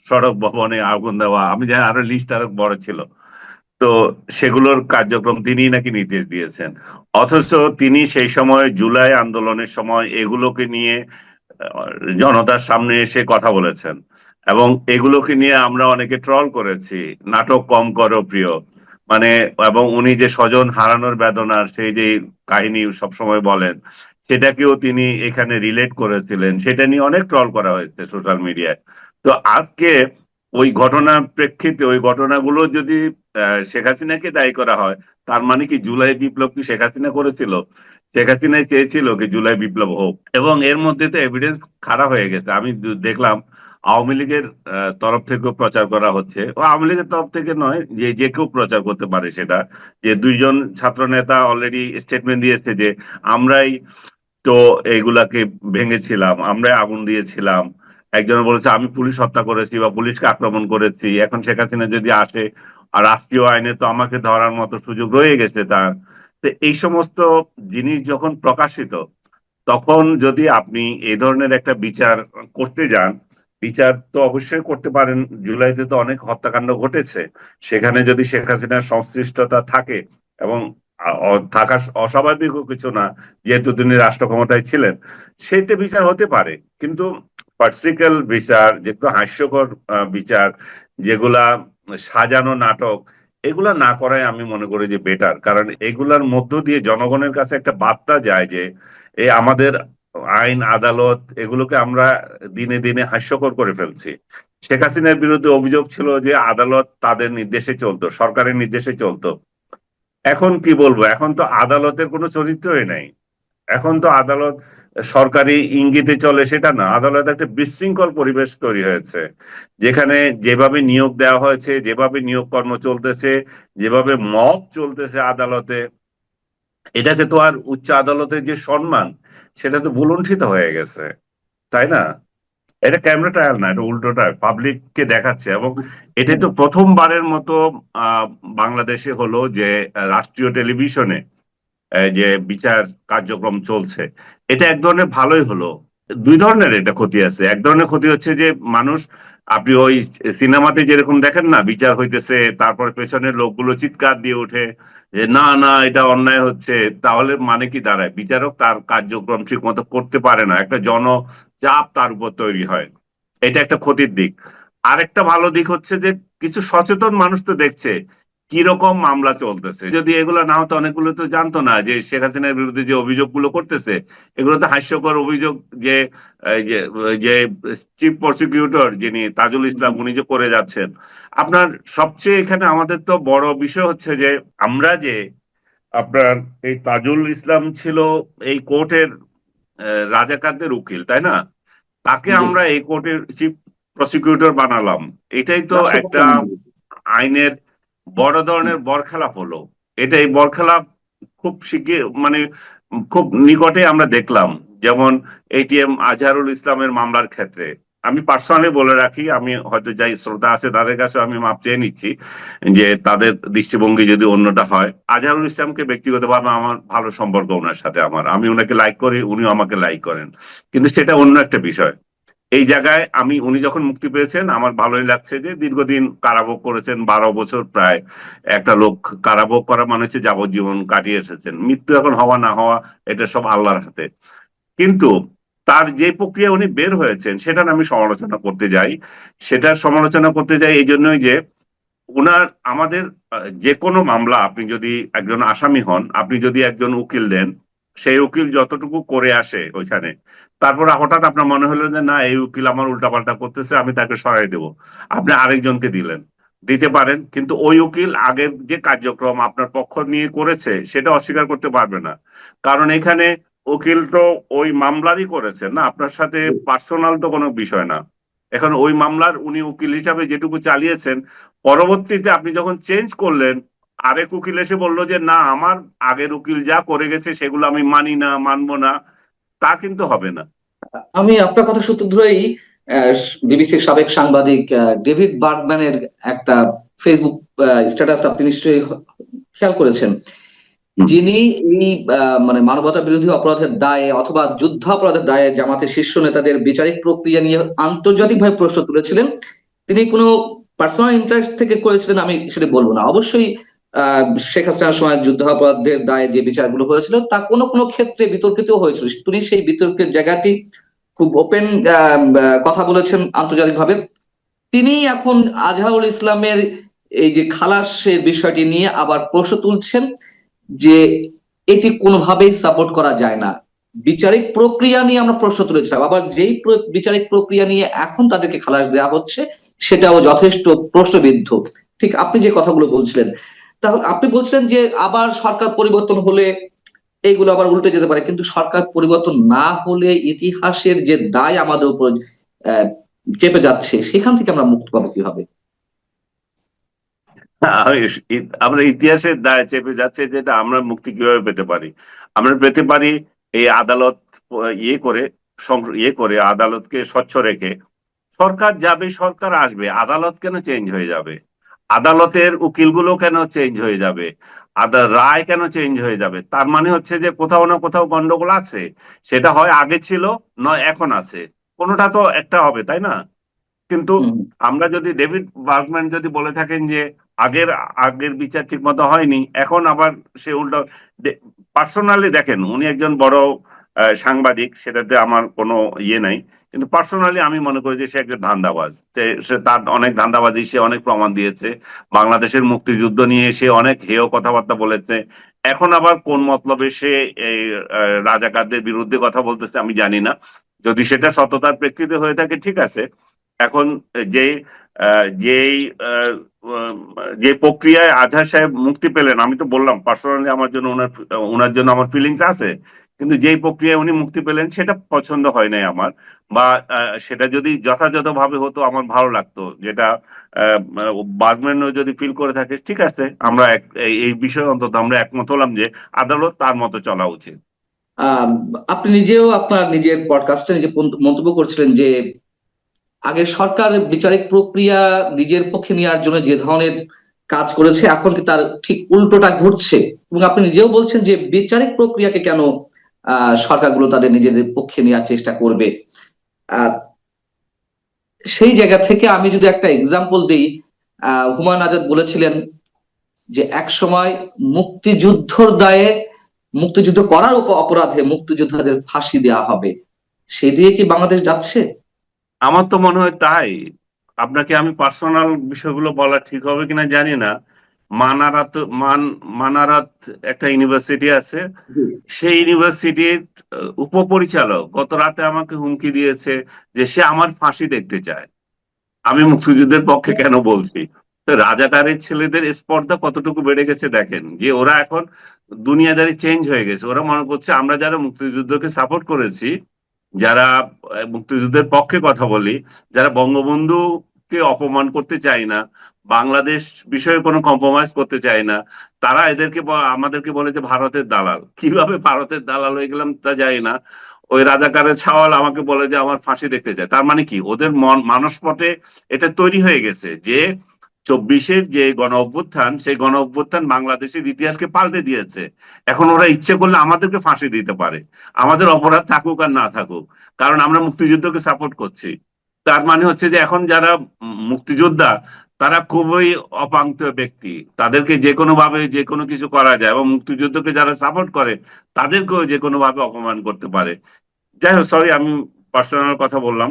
সড়ক ভবনে আগুন দেওয়া, আমি জানি আরো লিস্ট আরো বড় ছিল। তো সেগুলোর কার্যক্রম তিনি নাকি নির্দেশ দিয়েছেন। অথচ তিনি সেই সময় জুলাই আন্দোলনের সময় এগুলোকে নিয়ে আহ, জনতার সামনে এসে কথা বলেছেন, এবং এগুলোকে নিয়ে আমরা অনেকে ট্রল করেছি, নাটক কম করো প্রিয়, মানে, এবং উনি যে স্বজন হারানোর বেদনার সেই যে কাহিনী সবসময় বলেন, সেটাকেও তিনি এখানে রিলেট করেছিলেন, সেটা নিয়ে অনেক ট্রল করা হয়েছে সোশ্যাল মিডিয়ায়। তো আজকে ওই ঘটনার প্রেক্ষিতে ওই ঘটনাগুলো যদি শেখ হাসিনাকে দায়ী করা হয়, তার মানে কি জুলাই বিপ্লব কি শেখ হাসিনা করেছিল? শেখ হাসিনা চেয়েছিল কি জুলাই বিপ্লব হোক? এবং এর মধ্যে তো এভিডেন্স খাড়া হয়ে গেছে। আমি দেখলাম আওয়ামী লীগের তরফ থেকেও প্রচার করা হচ্ছে, ও আওয়ামী লীগের তরফ থেকে নয়, যে যে কেউ প্রচার করতে পারে সেটা, যে দুইজন ছাত্র নেতা অলরেডি স্টেটমেন্ট দিয়েছে যে আমরাই তো এইগুলাকে ভেঙেছিলাম, আমরাই আগুন দিয়েছিলাম। একজন বলেছে আমি পুলিশ হত্যা করেছি বা পুলিশকে আক্রমণ করেছি, এখন শেখ হাসিনা যদি আসে আর রাষ্ট্রীয় আইনে তো আমাকে ধরার মতো সুযোগ রয়ে গেছে তার। তো এই সমস্ত জিনিস যখন প্রকাশিত, তখন যদি আপনি এই ধরনের একটা বিচার করতে যান, বিচার তো অবশ্যই করতে পারেন। জুলাইতে তো অনেক হত্যাকাণ্ড ঘটেছে, সেখানে যদি শেখ হাসিনার সংশ্লিষ্টতা থাকে, এবং থাকা অস্বাভাবিকও কিছু না, যেহেতু তিনি রাষ্ট্র ক্ষমতায় ছিলেন, সেটা বিচার হতে পারে। কিন্তু পার্সিক্যাল বিচার, যেগুলো হাস্যকর বিচার, যেগুলা সাজানো নাটক, এগুলা না করাই আমি মনে করি যে বেটার। কারণ এগুলার মধ্য দিয়ে জনগণের কাছে একটা বার্তা যায় যে এই আমাদের আইন আদালত এগুলোকে আমরা দিনে দিনে হাস্যকর করে ফেলছি। শেখ হাসিনার বিরুদ্ধে অভিযোগ ছিল যে আদালত তাদের নির্দেশে চলতো, সরকারের নির্দেশে চলতো। এখন কি বলবো, এখন তো আদালতের কোনো চরিত্রই নাই। এখন তো আদালত সরকারি ইঙ্গিতে চলে সেটা না, আদালত একটা বিশৃঙ্খল পরিবেশ তৈরি হয়েছে, যেখানে যেভাবে নিয়োগ দেওয়া হয়েছে, যেভাবে নিয়োগ কর্ম চলতেছে, যেভাবে মব চলতেছে আদালতে, এটাকে তো আর উচ্চ আদালতের যে সম্মান, সেটা তো ভুলুণ্ঠিত হয়ে গেছে, তাই না? এটা ক্যামেরা ট্রায়াল না, এটা উল্টোটা পাবলিককে দেখাচ্ছে। এবং এটা তো প্রথমবারের মতো আহ বাংলাদেশে হলো যে রাষ্ট্রীয় টেলিভিশনে যে বিচার কার্যক্রম চলছে। এটা এক ধরনের ভালোই হলো। দুই ধরনের এটা ক্ষতি আছে। এক ধরনের ক্ষতি হচ্ছে যে মানুষ, আপনি ওই সিনেমাতে যেরকম দেখেন না, বিচার হইতেছে, তারপর পেছনের লোকগুলো চিৎকার দিয়ে ওঠে যে না না এটা অন্যায় হচ্ছে, তাহলে মানে কি দাঁড়ায়, বিচারক তার কার্যক্রম ঠিক মতো করতে পারে না, একটা জনচাপ তার উপর তৈরি হয়। এটা একটা ক্ষতির দিক। আরেকটা ভালো দিক হচ্ছে যে কিছু সচেতন মানুষ তো দেখছে কিরকম মামলা চলতেছে। যদি এগুলো না হতো, অনেকগুলো তো জানতো না যে শেখ হাসিনার বিরুদ্ধে যে অভিযোগগুলো করতেছে, এগুলো তো হাস্যকর অভিযোগ। যে এই যে যে চিফ প্রসিকিউটর যিনি তাজুল ইসলাম, উনি যে করে যাচ্ছেন। আপনার সবচেয়ে এখানে আমাদের তো বড় বিষয় হচ্ছে যে আমরা যে আপনার এই তাজুল ইসলাম ছিল এই কোর্টের রাজাকারদের উকিল, তাই না? তাকে জি। আমরা এই কোর্টের চিফ প্রসিকিউটর বানালাম। এটাই তো একটা রাষ্ট্রপক্ষ। আইনের বড় ধরনের বরখেলাপ হলো। এটা এই বরখেলাপ খুব শিগগির, মানে খুব নিকটে আমরা দেখলাম। যেমন এটিএম আজহারুল ইসলামের মামলার ক্ষেত্রে আমি পার্সোনালি বলে রাখি, আমি হয়তো যাই শ্রোতা আছে তাদের কাছে আমি মাপ চেয়ে নিচ্ছি যে তাদের দৃষ্টিভঙ্গি যদি অন্যটা হয়। আজহারুল ইসলামকে ব্যক্তিগতভাবে আমার ভালো সম্পর্ক ওনার সাথে, আমি ওনাকে লাইক করি, উনিও আমাকে লাইক করেন। কিন্তু সেটা অন্য একটা বিষয়। এই জায়গায় আমি, উনি যখন মুক্তি পেয়েছেন, আমার ভালোই লাগছে যে দীর্ঘদিন কারাভোগ করেছেন, 12 বছর প্রায়। একটা লোক কারাভোগ করা মানে হচ্ছে যাবজ্জীবন কাটিয়ে এসেছেন, মৃত্যু এখন হওয়া না হওয়া এটা সব আল্লাহর হাতে। কিন্তু তার যে প্রক্রিয়া উনি বের হয়েছেন, সেটার আমি সমালোচনা করতে যাই। সেটার সমালোচনা করতে যাই এই জন্যই যে উনার, আমাদের যে কোনো মামলা, আপনি যদি একজন আসামি হন, আপনি যদি একজন উকিল দেন, সেই উকিল যতটুকু করে আসে ওইখানে, তারপর হঠাৎ আপনার মনে হলো যে না, এই উকিল আমার উল্টাপাল্টা করতেছে, আমি তাকে সরাই দেব, আপনি আরেকজনকে দিলেন, দিতে পারেন। কিন্তু ওই উকিল আগের যে কার্যক্রম আপনার পক্ষ নিয়ে করেছে সেটা অস্বীকার করতে পারবে না। কারণ এখানে উকিল তো ওই মামলারই করেছেন না, আপনার সাথে পার্সোনাল তো কোনো বিষয় না। এখন ওই মামলার উনি উকিল হিসাবে যেটুকু চালিয়েছেন, পরবর্তীতে আপনি যখন চেঞ্জ করলেন, আরেক উকিল এসে বললো যে না, আমার আগের উকিল যা করে গেছে সেগুলো আমি মানি না, মানবো না, তা কিন্তু হবে না। আমি আপনার কথা সূত্র ধরেই বিবিসির সাবেক সাংবাদিক ডেভিড বার্গম্যানের একটা ফেসবুক স্ট্যাটাস আপনি নিশ্চয়ই খেয়াল করেছেন। হুম। যিনি এই মানে মানবতা বিরোধী অপরাধের দায়ে অথবা যুদ্ধাপরাধের দায়ে জামাতের শীর্ষ নেতাদের বিচারিক প্রক্রিয়া নিয়ে আন্তর্জাতিকভাবে প্রশ্ন তুলেছিলেন। তিনি কোনো পার্সোনাল ইন্টারেস্ট থেকে করেছিলেন আমি সেটা বলবো না। অবশ্যই শেখ হাসিনার সময় যুদ্ধাপরাধের দায়ে যে বিচারগুলো হয়েছিল তা কোনো কোনো ক্ষেত্রে বিতর্কিত হয়েছিল, তিনি সেই বিতর্কের জায়গাটি খুব ওপেন কথা বলেছেন আন্তর্জাতিকভাবে। তিনি এখন আজহারুল ইসলামের এই যে খালাসের বিষয়টি নিয়ে আবার প্রশ্ন তুলছেন যে এটি কোনোভাবেই সাপোর্ট করা যায় না। বিচারিক প্রক্রিয়া নিয়ে আমরা প্রশ্ন তুলেছিলাম, আবার যেই বিচারিক প্রক্রিয়া নিয়ে এখন তাদেরকে খালাস দেওয়া হচ্ছে সেটাও যথেষ্ট প্রশ্নবিদ্ধ। ঠিক আপনি যে কথাগুলো বলছিলেন, তাহলে আপনি বলছিলেন যে আবার সরকার পরিবর্তন হলে এইগুলো আবার উল্টে যেতে পারে, কিন্তু সরকার পরিবর্তন না হলে ইতিহাসের যে দায় আমাদের উপর আহ, চেপে যাচ্ছে সেখান থেকে আমরা মুক্ত পাবো কিভাবে? আমরা ইতিহাসের দায় চেপে যাচ্ছে, যেটা আমরা মুক্তি কিভাবে পেতে পারি? আমরা পেতে পারি এই আদালত ইয়ে করে ইয়ে করে আদালতকে স্বচ্ছ রেখে। সরকার যাবে, সরকার আসবে, আদালত কেন চেঞ্জ হয়ে যাবে? আদালতের উকিলগুলো কেন চেঞ্জ হয়ে যাবে? রায় কেন চেঞ্জ হয়ে যাবে? তার মানে হচ্ছে যে কোথাও না কোথাও গন্ডগোল আছে। সেটা হয় আগে ছিল, নয় এখন আছে, কোনোটা তো একটা হবে, তাই না? কিন্তু হুম। আমরা যদি ডেভিড বার্গম্যান যদি বলে থাকেন যে আগের আগের বিচার ঠিক মতো হয়নি, এখন আবার সে উল্টো। পার্সোনালি দেখেন, উনি একজন বড় সাংবাদিক, সেটাতে আমার কোনো ইয়ে নাই, কিন্তু পার্সোনালি আমি মনে করি যে সে একজন ধান্দাবাজ। সে তার অনেক ধান্দাবাজি, সে অনেক প্রমাণ দিয়েছে। বাংলাদেশের মুক্তিযুদ্ধ নিয়ে সে অনেক হেয় কথাবার্তা বলেছে। এখন আবার কোন মতলবে সে এই রাজাকারদের বিরুদ্ধে কথা বলতেছে আমি জানি না। যদি সেটা সততার প্রেক্ষিতে হয়ে থাকে ঠিক আছে। এখন যে যেই যে প্রক্রিয়ায় আজহার সাহেব মুক্তি পেলেন, আমি তো বললাম পার্সোনালি আমার জন্য ওনার জন্য আমার ফিলিংস আছে, কিন্তু যেই প্রক্রিয়ায় উনি মুক্তি পেলেন সেটা পছন্দ হয় নাই আমার। বা সেটা যদি যথাযথভাবে হতো আমার ভালো লাগতো, যেটা বার্গম্যানও যদি ফিল করে থাকে ঠিক আছে, আমরা এই বিষয়ে অন্তত আমরা একমত হলাম যে আদালত তার মতো চলা উচিত। আহ আপনি নিজেও আপনার নিজের পডকাস্টে নিজে মন্তব্য করছিলেন যে আগে সরকার বিচারিক প্রক্রিয়া নিজের পক্ষে নেওয়ার জন্য যে ধরনের কাজ করেছে এখন কি তার ঠিক উল্টোটা ঘটছে, এবং আপনি নিজেও বলছেন যে বিচারিক প্রক্রিয়াকে কেন সরকারগুলো তাদের নিজেদের পক্ষে নেওয়ার চেষ্টা করবে। আহ সেই জায়গা থেকে আমি যদি একটা এক্সাম্পল দিই, হুমায়ুন আজাদ বলেছিলেন যে এক সময় মুক্তিযুদ্ধর দায়ে, মুক্তিযুদ্ধ করার অপরাধে মুক্তিযোদ্ধাদের ফাঁসি দেওয়া হবে, সেদিকে কি বাংলাদেশ যাচ্ছে? আমার তো মনে হয় তাই। আপনাকে আমি পার্সোনাল বিষয়গুলো বলা ঠিক হবে কিনা জানি না। মানারাত মান মানারাত একটা ইউনিভার্সিটি আছে, জি। সেই ইউনিভার্সিটির উপপরিচালক গত রাতে আমাকে হুমকি দিয়েছে যে সে আমার ফাঁসি দেখতে চায়। আমি মুক্তিযুদ্ধের পক্ষে কেন বলছি? তো রাজাকারের ছেলেদের স্পর্ধা কতটুকু বেড়ে গেছে দেখেন, যে ওরা এখন দুনিয়াদারি চেঞ্জ হয়ে গেছে। ওরা মনে করছে আমরা যারা মুক্তিযুদ্ধকে সাপোর্ট করেছি, যারা মুক্তিযুদ্ধের পক্ষে কথা বলি, যারা বঙ্গবন্ধুকে অপমান করতে চাই না, বাংলাদেশ বিষয়ে কোনো কম্প্রোমাইজ করতে চাই না, তারা আমাদেরকে বলে যে ভারতের দালাল। কিভাবে ভারতের দালাল হয়ে গেলাম তা জানি না। ওই রাজাকারের ছাওয়াল আমাকে বলে যে আমার ফাঁসি দেখতে চায়। তার মানে কি, ওদের মানসপটে এটা তৈরি হয়ে গেছে যে 24-এর যে গণ অভ্যুত্থান, সেই গণ অভ্যুত্থান বাংলাদেশের ইতিহাসকে পাল্টে দিয়েছে। এখন ওরা ইচ্ছে করলে আমাদেরকে ফাঁসি দিতে পারে, আমাদের অপরাধ থাকুক আর না থাকুক, কারণ আমরা মুক্তিযুদ্ধকে সাপোর্ট করছি। তার মানে হচ্ছে যে এখন যারা মুক্তিযোদ্ধা, তারা খুবই অপাঙ্ক্ত ব্যক্তি, তাদেরকে যে কোনো ভাবে যে কোনো কিছু করা যায়, এবং মুক্তিযুদ্ধকে যারা সাপোর্ট করে তাদেরকেও যে কোনো ভাবে অপমান করতে পারে। যাই হোক, সরি আমি পার্সোনাল কথা বললাম,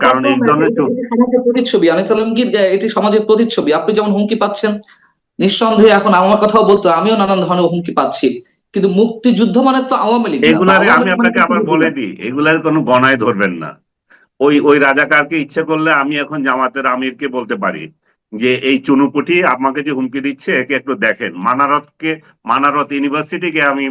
কারণ এই ধরনের এটি সমাজের প্রতিচ্ছবি, আমি সালামগীর, এটি সমাজের প্রতিচ্ছবি। আপনি যেমন হুমকি পাচ্ছেন, নিঃসন্দেহে এখন আমার কথাও বলতো আমিও নানান ধরনের হুমকি পাচ্ছি, কিন্তু মুক্তিযুদ্ধ মানে তো আওয়ামী লীগ না, বা এগুলারে আওয়ামী আমি লীগ মানে আপনাকে আবার মুক্তিযুদ্ধ বলে না। দিই, এগুলার কোনো গণায় ধরবেন না। ওই ওই রাজাকারকে ইচ্ছে করলে আমি এখন জামাতের আমিরকে বলতে পারি যে এই চুনুপুটি আমাকে যে হুমকি দিচ্ছে একে একটু দেখেন। মানারত ইউনিভার্সিটিকে আমি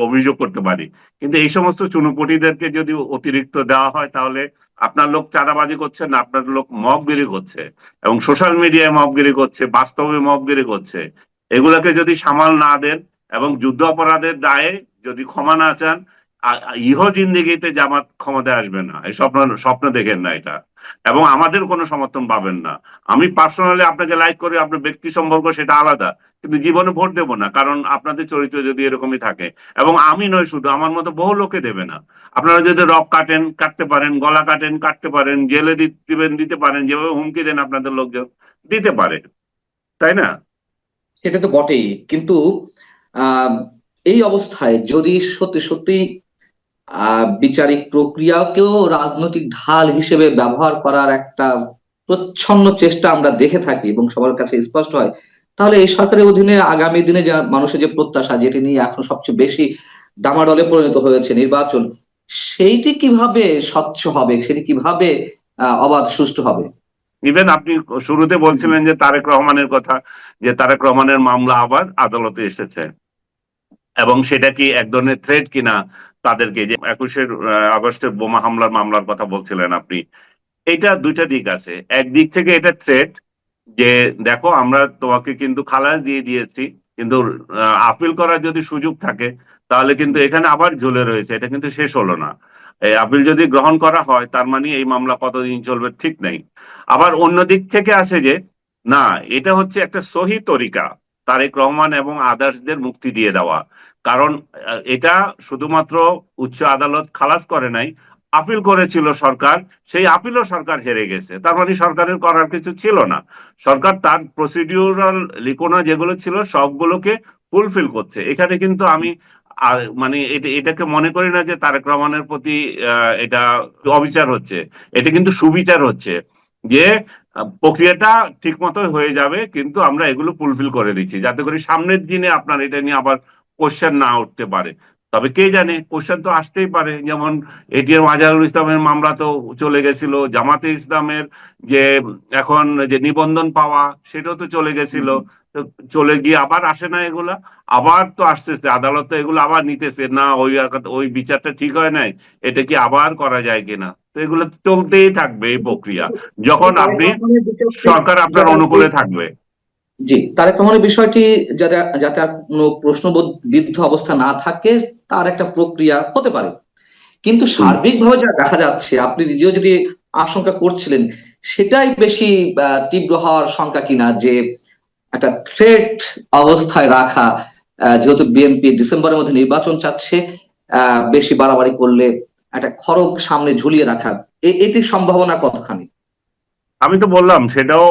অভিযোগ করতে পারি। কিন্তু এই সমস্ত চুনুপুটিদেরকে যদি অতিরিক্ত দেওয়া হয়, তাহলে আপনার লোক চাঁদাবাজি করছে না, আপনার লোক মবগিরি করছে, এবং সোশ্যাল মিডিয়ায় মবগিরি করছে, বাস্তবে মবগিরি করছে। এগুলাকে যদি সামাল না দেন এবং যুদ্ধ অপরাধের দায়ে যদি ক্ষমা না চান, ইহ জিন্দেগিতে জামাত ক্ষমতায় আসবে না, এই স্বপ্ন স্বপ্ন দেখেন না এটা, এবং আমাদের কোনো সমর্থন পাবেন না। আমি পার্সোনালি আপনাকে লাইক করি, আপনার ব্যক্তি সম্পর্ক সেটা আলাদা, কিন্তু জীবনে ভোট দেব না, কারণ আপনাদের চরিত্র যদি এরকমই থাকে। এবং আমি নয় শুধু, আমার মতো বহু লোকে দেবে না। আপনারা যদি রক কাটেন কাটতে পারেন, গলা কাটেন কাটতে পারেন, জেলে দিবেন দিতে পারেন, যেভাবে হুমকি দেন আপনাদের লোকজন দিতে পারে, তাই না? সেটা তো বটেই, কিন্তু আহ এই অবস্থায় যদি সত্যি সত্যি বিচারিক প্রক্রিয়াকেও রাজনৈতিক ঢাল হিসেবে ব্যবহার করার একটা প্রচ্ছন্ন চেষ্টা আমরা দেখে থাকি এবং সবার কাছে স্পষ্ট হয়, তাহলে এই সরকারের অধীনে আগামী দিনে যে মানুষের যে প্রত্যাশা, যেটি নিয়ে এখন সবচেয়ে বেশি ডামাডোলে পরিণত হয়েছে নির্বাচন, সেইটি কিভাবে স্বচ্ছ হবে, সেটি কিভাবে অবাধ সুষ্ঠু হবে? ইভেন আপনি শুরুতে বলছিলেন যে তারেক রহমানের কথা, যে তারেক রহমানের মামলা আবার আদালতে এসেছে, এবং সেটা কি এক ধরনের থ্রেট কিনা তাদেরকে, যে 21শে আগস্টের বোমা হামলার মামলার কথা বলছিলেন আপনি, এটা দুইটা দিক আছে। একদিক থেকে এটা থ্রেট, যে দেখো আমরা তোমাকে কিন্তু খালাস দিয়ে দিয়েছি, কিন্তু আপিল করার যদি সুযোগ থাকে তাহলে কিন্তু এখানে আবার ঝুলে রয়েছে, এটা কিন্তু শেষ হলো না। এই আপিল যদি গ্রহণ করা হয় তার মানে এই মামলা কতদিন চলবে ঠিক নাই। আবার অন্য দিক থেকে আছে যে না, এটা হচ্ছে একটা সহি তরিকা তারেক রহমান এবং আদার্সদের মুক্তি দিয়ে দেওয়া। কারণ এটা শুধুমাত্র উচ্চ আদালত খালাস করে নাই, আপিল করেছিল সরকার, সেই আপিলও সরকার হেরে গেছে, তার মানে সরকারের করার কিছু ছিল না। সরকার তার প্রসিডিউরাল লিখোনা যেগুলো ছিল সবগুলোকে ফুলফিল করছে। এখানে কিন্তু আমি মানে এটাকে মনে করি না যে তারেক রহমানের প্রতি এটা অবিচার হচ্ছে, এটা কিন্তু সুবিচার হচ্ছে, যে প্রক্রিয়াটা ঠিক মতো হয়ে যাবে, কিন্তু আমরা এগুলো ফুলফিল করে দিচ্ছি যাতে করে সামনের দিনে আপনার এটা নিয়ে আবার কোশ্চেন না উঠতে পারে। তবে কে জানে, কোশ্চেন তো আসতেই পারে, যেমন এটিএম আজহারুল ইসলামের মামলা তো চলে গেছিল, জামাতে ইসলামের যে এখন যে নিবন্ধন পাওয়া সেটাও তো চলে গেছিল। তো চলে গিয়ে আবার আসে না এগুলা, আবার তো আসতেছে, আদালত তো এগুলো আবার নিতেছে না, ওই বিচারটা ঠিক হয় নাই, এটা কি আবার করা যায় কিনা। তো এগুলো চলতেই থাকবে এই প্রক্রিয়া, কিন্তু যখন তারেক আপনি রহমানের বিষয়টি সরকার আপনার যাতে অনুকূলে থাকবে। জি, তারেক রহমানের বিষয়টি যাতে যাতে আর কোনো প্রশ্নবিদ্ধ অবস্থা না থাকে, তার একটা প্রক্রিয়া হতে পারে। কিন্তু হুম। সার্বিকভাবে যা দেখা যাচ্ছে, আপনি নিজেও যদি আশঙ্কা করছিলেন, সেটাই বেশি তীব্র হওয়ার শঙ্কা কিনা, যে একটা থ্রেট অবস্থায় রাখা, যেহেতু বিএনপি ডিসেম্বরের মধ্যে নির্বাচন চাচ্ছে, বেশি বাড়াবাড়ি করলে একটা খড়গ সামনে ঝুলিয়ে রাখা, এটির সম্ভাবনা কতখানি? আমি তো বললাম সেটাও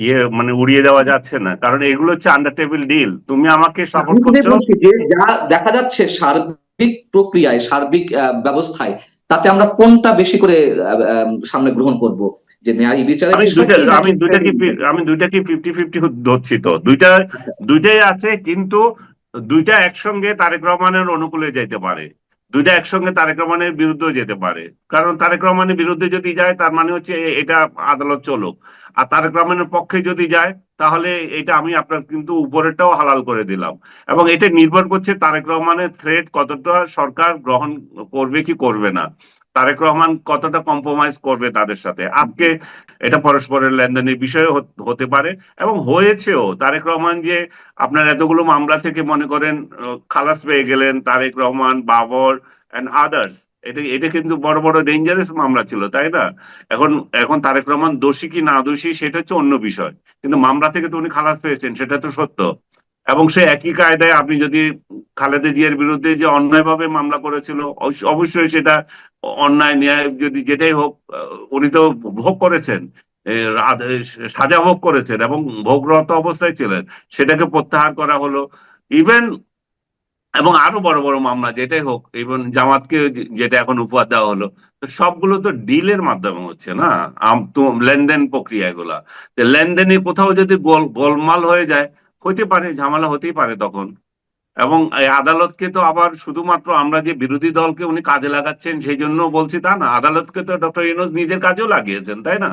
ইয়ে মানে উড়িয়ে দেওয়া যাচ্ছে না, কারণ এগুলো হচ্ছে আন্ডার টেবিল ডিল, তুমি আমাকে আমি সাপোর্ট সেটাই করছো। বলছি যে যা দেখা যাচ্ছে সার্বিক প্রক্রিয়ায়, সার্বিক ব্যবস্থায়, তাতে আমরা কোনটা বেশি করে সামনে গ্রহণ করব, যে ন্যায় বিচারের আমি দুইটা বিষয়টি নাকি আমি দুইটা কি থ্রেটের বিষয়টি? আমি দুইটা কি 50-50 ধরছি, তো দুইটাই আছে, কিন্তু দুইটা একসঙ্গে তারেক রহমানের অনুকূলে যেতে পারে, দুইটা একসঙ্গে তারেক রহমানের বিরুদ্ধেও যেতে পারে। কারণ তারেক রহমানের বিরুদ্ধে যদি যায় তার মানে হচ্ছে এটা আদালত চলুক, আর তারেক রহমানের পক্ষে যদি যায় তাহলে এটা আমি আপনার কিন্তু উপরেরটাও হালাল করে দিলাম। এবং এটা নির্ভর করছে তারেক রহমানের থ্রেট কতটা সরকার গ্রহণ করবে কি করবে না, তারেক রহমান কতটা কম্প্রোমাইজ করবে তাদের সাথে। আজকে এটা পরস্পরের লেনদেনের বিষয় হতে পারে, এবং হয়েছেও। তারেক রহমান যে আপনার এতগুলো মামলা থেকে মনে করেন খালাস পেয়ে গেলেন, তারেক রহমান, বাবর এন্ড আদার্স, এটা এটা কিন্তু বড় বড় ডেঞ্জারাস মামলা ছিল, তাই না? এখন এখন তারেক রহমান দোষী কি না দোষী সেটা হচ্ছে অন্য বিষয়, কিন্তু মামলা থেকে তো উনি খালাস পেয়েছেন, সেটা তো সত্য। এবং সে একই কায়দায় আপনি যদি খালেদা জিয়ার বিরুদ্ধে যে অন্যায়ভাবে মামলা করেছিল, অবশ্যই সেটা অন্যায় ন্যায় যদি যেটাই হোক, উনি তো ভোগ করেছেন, এ, সাজা ভোগ করেছেন এবং ভোগরত অবস্থায় ছিলেন, সেটাকে প্রত্যাহার করা হলো। ইভেন এবং আরো বড় বড় মামলা যেটাই হোক, ইভেন জামাতকে যেটা এখন উপহার দেওয়া হলো, তো সবগুলো তো ডিলের মাধ্যমে হচ্ছে না, তো লেনদেন প্রক্রিয়া এগুলা। তো লেনদেনে কোথাও যদি গোলমাল হয়ে যায়, হইতে পারে, ঝামেলা হতেই পারে তখন। এবং এই আদালতকে তো আবার শুধুমাত্র আমরা যে বিরোধী দলকে উনি কাজে লাগাচ্ছেন সেই জন্য বলছি তা না, আদালতকে তো ডক্টর ইউনূস নিজের কাজেও লাগিয়েছেন, তাই না?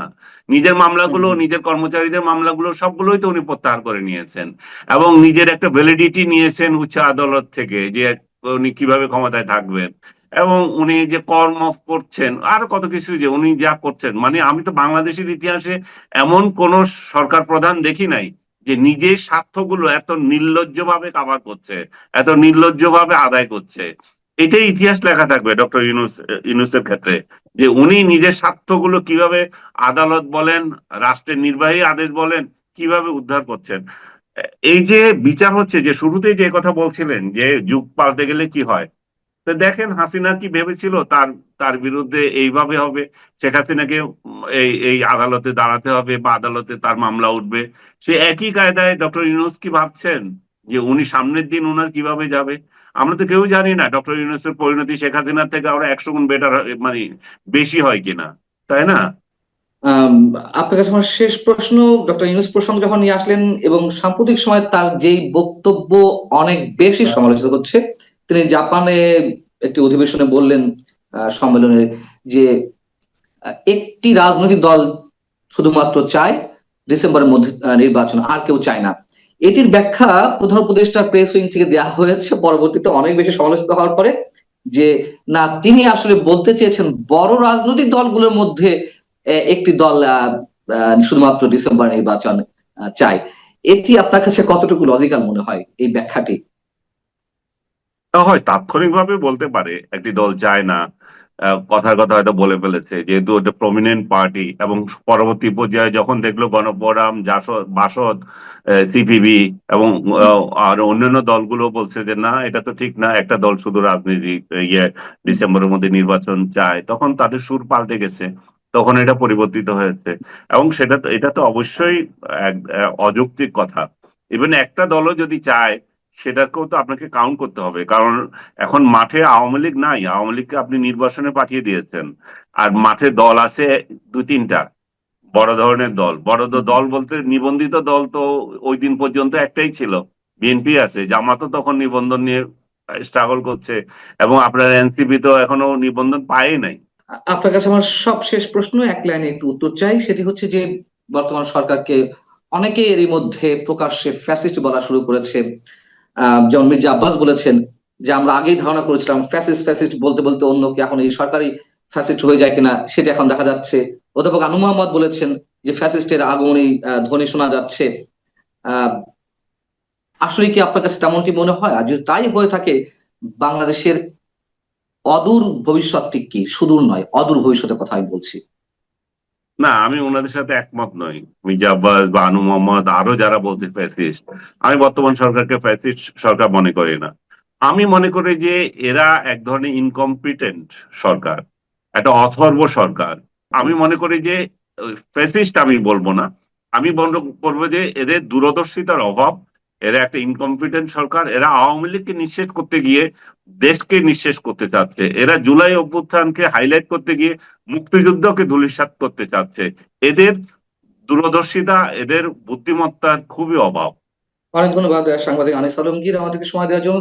নিজের হুম, মামলাগুলো, হুম। নিজের কর্মচারীদের মামলাগুলো সবগুলোই তো উনি প্রত্যাহার করে নিয়েছেন, এবং নিজের একটা ভ্যালিডিটি নিয়েছেন উচ্চ আদালত থেকে, যে উনি কিভাবে ক্ষমতায় থাকবেন, এবং উনি যে কর্ম করছেন, আরো কত কিছু যে উনি যা করছেন, মানে আমি তো বাংলাদেশের ইতিহাসে এমন কোন সরকার প্রধান দেখি নাই যে নিজের স্বার্থগুলো এত নির্লজ্জভাবে কাভার করছে, এত নির্লজ্জভাবে আদায় করছে। এটাই ইতিহাস লেখা থাকবে ডক্টর ইউনূসের ক্ষেত্রে, যে উনি নিজের স্বার্থগুলো কিভাবে আদালত বলেন, রাষ্ট্রের নির্বাহী আদেশ বলেন, কিভাবে উদ্ধার করছেন। এই যে বিচার হচ্ছে, যে শুরুতেই যে কথা বলছিলেন যে যুগ পাল্টে গেলে কি হয়, তো দেখেন হাসিনা কি ভেবেছিল তার তার বিরুদ্ধে এইভাবে হবে, শেখ হাসিনাকে এই এই আদালতে দাঁড়াতে হবে বা আদালতে তার মামলা উঠবে। সে একই কায়দায় ডক্টর ইউনূস কি ভাবছেন যে উনি সামনের দিন ওনার কিভাবে যাবে? আমরা তো কেউ জানি না ডক্টর ইউনূসের পরিণতি শেখ হাসিনার থেকে আরো 100 গুণ বেটার, মানে বেশি হয় কিনা, তাই না? আম, আপনার কাছে আমার শেষ প্রশ্ন, ডক্টর ইউনূস প্রসঙ্গ যখন নিয়ে আসলেন এবং সাম্প্রতিক সময় তার যেই বক্তব্য অনেক বেশি সমালোচিত হচ্ছে, তিনি জাপানে একটি অধিবেশনে বললেন, সম্মেলনে, যে একটি রাজনৈতিক দল শুধুমাত্র চায় ডিসেম্বরের মধ্যে নির্বাচন, আর কেউ চায় না। এটির ব্যাখ্যা প্রধান উপদেষ্টা প্রেস উইং থেকে দেওয়া হয়েছে পরবর্তীতে অনেক বেশি সমালোচিত হওয়ার পরে, যে না, তিনি আসলে বলতে চেয়েছেন বড় রাজনৈতিক দলগুলোর মধ্যে একটি দল শুধুমাত্র ডিসেম্বর নির্বাচন চায়। এটি আপনার কাছে কতটুকু লজিক্যাল মনে হয়, এই ব্যাখ্যাটি? তা হয় তাৎক্ষণিকভাবে বলতে পারে একটি দল চায় না, কথার কথা হয়তো বলে ফেলেছে যেহেতু ওটা প্রমিনেন্ট পার্টি, এবং পরবর্তী পর্যায়ে যখন দেখলো গণফোরাম, বাসদ, সিপিবি এবং আর অন্যান্য দলগুলো বলছে যে না, এটা তো ঠিক না, একটা দল শুধু রাজনীতি ইয়ে ডিসেম্বরের মধ্যে নির্বাচন চায়, তখন তাদের সুর পাল্টে গেছে, তখন এটা পরিবর্তিত হয়েছে। এবং এটা তো অবশ্যই অযৌক্তিক কথা। ইভেন একটা দলও যদি চায়, সেটাকেও তো আপনাকে কাউন্ট করতে হবে, কারণ এখন মাঠে আওয়ামী লীগ নাই, আওয়ামী লীগকে আপনি নির্বাসনে পাঠিয়ে দিয়েছেন, আর মাঠে দল আছে 2-3টা বড় ধরনের দল। দল বলতে নিবন্ধিত দল তো ওই দিন পর্যন্ত একটাই ছিল, বিএনপি আছে, জামাতও তখন নিবন্ধন নিয়ে স্ট্রাগল করছে, এবং আপনার এনসিপি তো এখনো নিবন্ধন পায় নাই। আপনার কাছে আমার সব শেষ প্রশ্ন, এক লাইনে একটু উত্তর চাই। সেটি হচ্ছে যে বর্তমান সরকারকে অনেকে এরই মধ্যে প্রকাশ্যে ফ্যাসিস্ট বলা শুরু করেছে। যেমন মির্জা আব্বাস বলেছেন যে আমরা আগেই ধারণা করেছিলাম ফ্যাসিস্ট ফ্যাসিস্ট বলতে বলতে অন্য কি এখন এই সরকারি ফ্যাসিস্ট হয়ে যায় কিনা, সেটা এখন দেখা যাচ্ছে। অধ্যাপক আনু মোহাম্মদ বলেছেন যে ফ্যাসিস্টের আগমনী ধ্বনি শোনা যাচ্ছে। আহ আসলে কি আপনার কাছে তেমনটি মনে হয়? আর যদি তাই হয়ে থাকে, বাংলাদেশের অদূর ভবিষ্যৎটি কি? সুদূর নয়, অদূর ভবিষ্যতের কথা আমি বলছি। না, আমি ওনাদের সাথে একমত নই। মির্জা আব্বাস বা আনু মোহাম্মদ আরো যারা বলছে ফ্যাসিস্ট, আমি বর্তমান সরকারকে ফ্যাসিস্ট সরকার মনে করি না। আমি মনে করি যে এরা এক ধরনের ইনকম্পিটেন্ট সরকার, একটা অথর্ব সরকার। আমি মনে করি যে ফ্যাসিস্ট আমি বলবো না, আমি বলবো যে এদের দূরদর্শিতার অভাব। এরা একটা ইনকম্পিটেন্ট সরকার, এরা আওয়ামী লীগকে নিঃশেষ করতে গিয়ে দেশকে নিঃশেষ করতে চাচ্ছে, এরা জুলাই অভ্যুত্থানকে হাইলাইট করতে গিয়ে মুক্তিযুদ্ধকে ধূলিসাৎ করতে চাচ্ছে। এদের দূরদর্শিতা, এদের বুদ্ধিমত্তার খুবই অভাব। অনেক ধন্যবাদ সাংবাদিক আনিস আলমগীর আমাদেরকে সময় দেওয়ার জন্য।